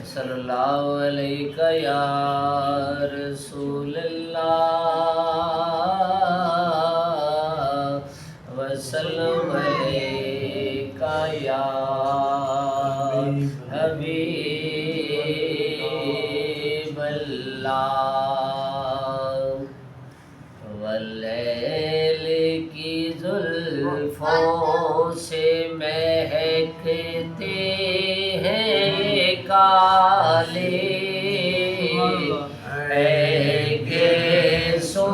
صلی اللہ علیہ یا رسول اللہ وسلم علیکہ یا حبیب اللہ واللیل کی زلفوں سے مہکتے ہیں کالے گیسوں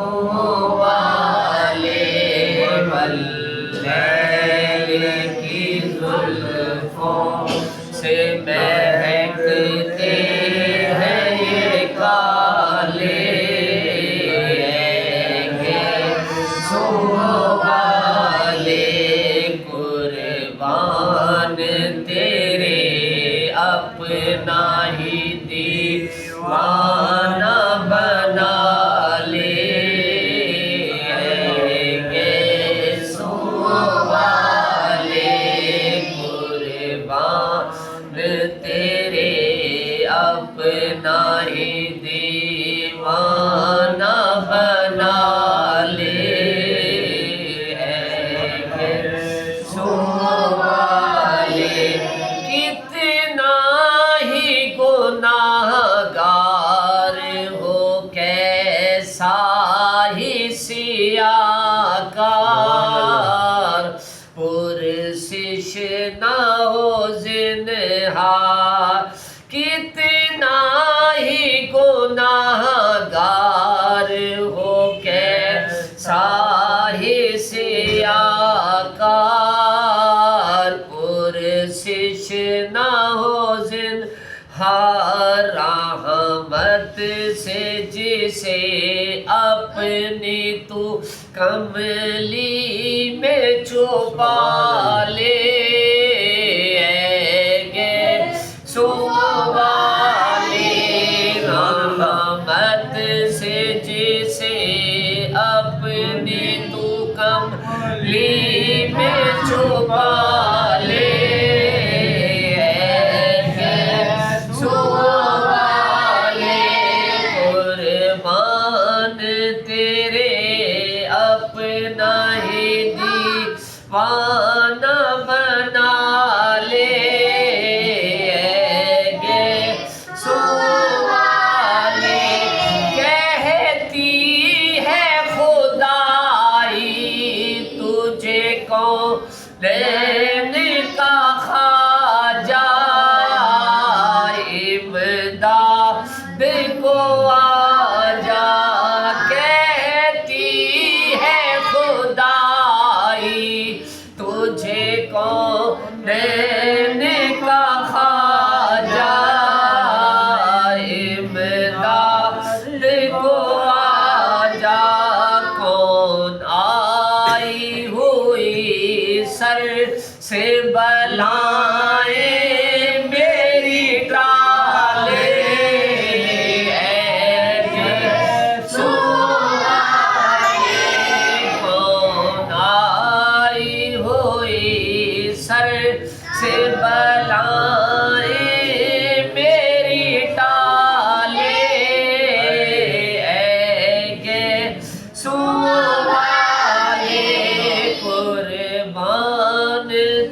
والے واللیل کی زلفوں سے مہکتے ہیں کالے قربان تیرے اپنا ہی دیوانہ بنا لے والے قربان تیرے اپنا ہی دیوانہ بنا لے کتنا ہی گناہگار ہو کیسا ہی سیاہکار پرسش نہ ہو زنہار کتنا ہی گناہگار ہو کیسا ہی سیاہکار پرسش نہ ہو زنہار رحمت سے جسے اپنی تو کملی میں چھپا لے رحمت سے جسے اپنی تو کملی میں چھپا لے قربان تیرے اپنا ہی دیوانہ بنا لے کونین کا خواجہ امداد کو آجا کہتی ہے خدائی تجھے کونین کا خواجہ امداد کو آجا کون آئی ہوئی سر سے بلائیں میری ڈالے کون آئی ہوئی سر سے بلائیں میری ڈالے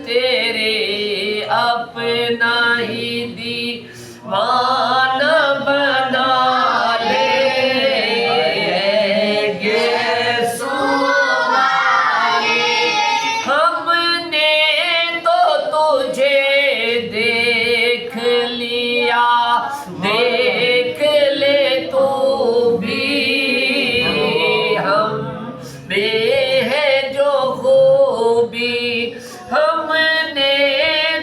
تیرے اپنا ہی دیوانہ بنا لے ہم نے تو تجھے دیکھ لیا دیکھ لے تو بھی ہم میں ہے جو خوبی ہم نے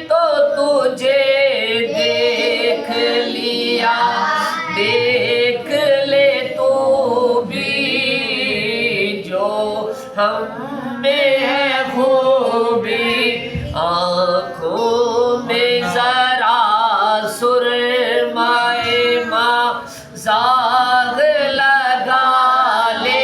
تو تجھے دیکھ لیا دیکھ لے تو بھی جو ہم میں ہے خوبی آنکھوں میں ذرا سرمائے مزاغ لگا لے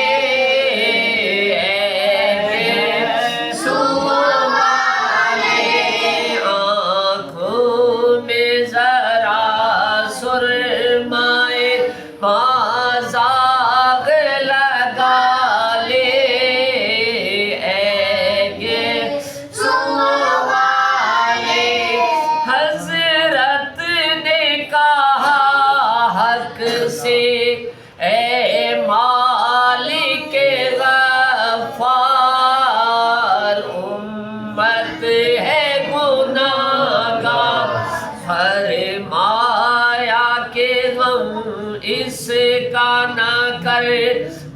مایا کے غم اس کا نہ کر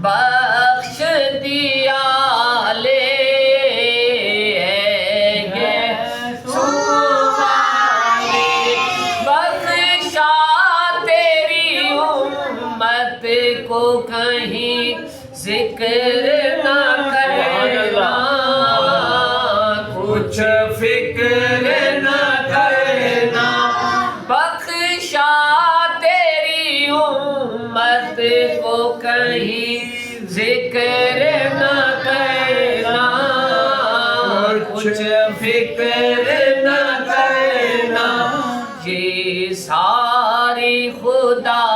بخش دیا لے بخشا تیری امت کو کہیں ذکر نہ کرنا کچھ فکر نہ کرنا بخشا تیری امت کو کہیں ذکر نہ کرنا کچھ فکر نہ کرنا یہ ساری خدا